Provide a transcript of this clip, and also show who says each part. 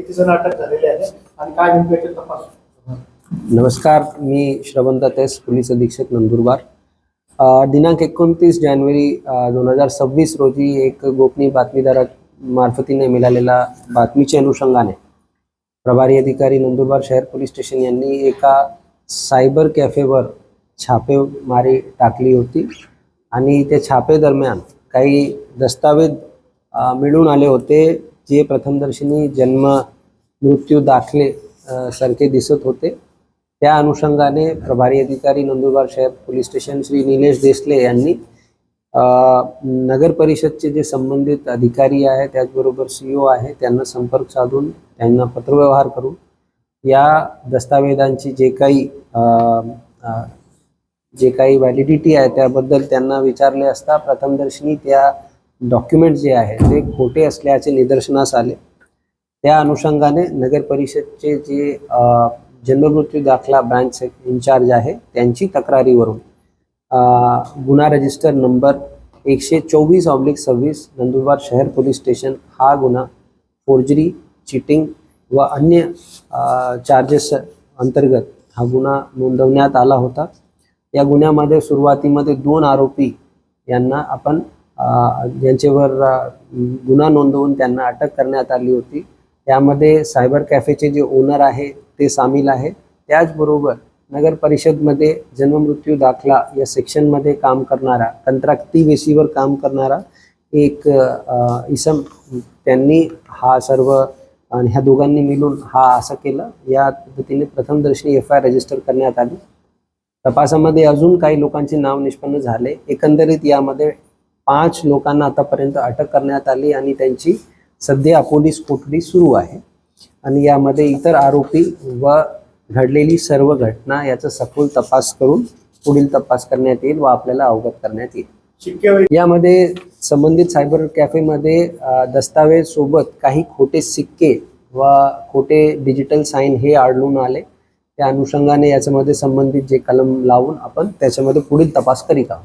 Speaker 1: किती जण अटक झालेले आहे आणि काय नेमकं याचे तपास?
Speaker 2: नमस्कार, मी श्रवंत तेस, पोलीस अधीक्षक नंदुरबार. दिनांक 29 जानेवारी 2026 रोजी एक गोपनीय बातमीदारा मार्फतीने मिळालेल्या बातमीच्या अनुषंगाने प्रभारी अधिकारी नंदुरबार शहर पोलीस स्टेशन यांनी एका सायबर कॅफेवर छापेमारी टाकली होती आणि त्या छापे दरम्यान काही दस्तावेज मिळून आले होते जे प्रथमदर्शनी जन्म मृत्यू दाखले सारखे दिसत होते. त्या अनुषंगाने प्रभारी अधिकारी नंदुरबार शहर पोलीस स्टेशन श्री निलेश देसले यांनी नगर परिषदचे जे संबंधित अधिकारी आहे त्याचबरोबर CEO आहे त्यांना संपर्क साधून त्यांना पत्रव्यवहार करून या दस्तावेजांची जे काही व्हॅलिडिटी आहे त्याबद्दल त्यांना विचारले असता प्रथमदर्शनी त्या डॉक्युमेंट जे आहे ते खोटे असल्याचे निदर्शनास आले. त्या अनुषंगाने नगर परिषदचे जे जन्ममृत्यू दाखला ब्रांच इन्चार्ज आहे त्यांची तक्रारीवरून गुन्हा रजिस्टर नंबर 124/26 नंदुरबार शहर पोलीस स्टेशन हा गुन्हा फोर्जरी, चीटिंग व अन्य चार्जेस अंतर्गत हा गुन्हा नोंदवण्यात आला होता. या गुन्ह्यामध्ये सुरुवातीमध्ये 2 आरोपी यांना आपण यांच्यावर गुन्हा नोंदवून त्यांना अटक करण्यात आली होती. त्यामध्ये सायबर कॅफेचे जे ओनर आहे ते सामील आहे. त्याचबरोबर नगर परिषदमध्ये जन्ममृत्यू दाखला या सेक्शनमध्ये काम करणारा कंत्राटी बेसीवर काम करणारा एक इसम त्यांनी हा सर्व आणि ह्या दोघांनी मिळून हा असं केलं. या पद्धतीने प्रथमदर्शनी FIR रजिस्टर करण्यात आली. तपासामध्ये अजून काही लोकांचे नाव निष्पन्न झाले. एकंदरीत यामध्ये 5 लोकांना आतापर्यंत अटक करण्यात आली आणि त्यांची सध्या पोलीस कोठडी सुरू आहे. आणि यामध्ये इतर आरोपी व घडलेली सर्व घटना याचा सखोल तपास करून पुढील तपास करण्यात येईल व आपल्याला अवगत करण्यात येईल. यामध्ये संबंधित सायबर कॅफेमध्ये दस्तावेज सोबत काही खोटे सिक्के व खोटे डिजिटल साईन हे आढळून आले. त्या अनुषंगाने याच्यामध्ये संबंधित जे कलम लावून आपण त्याच्यामध्ये पुढील तपास करीत आहोत.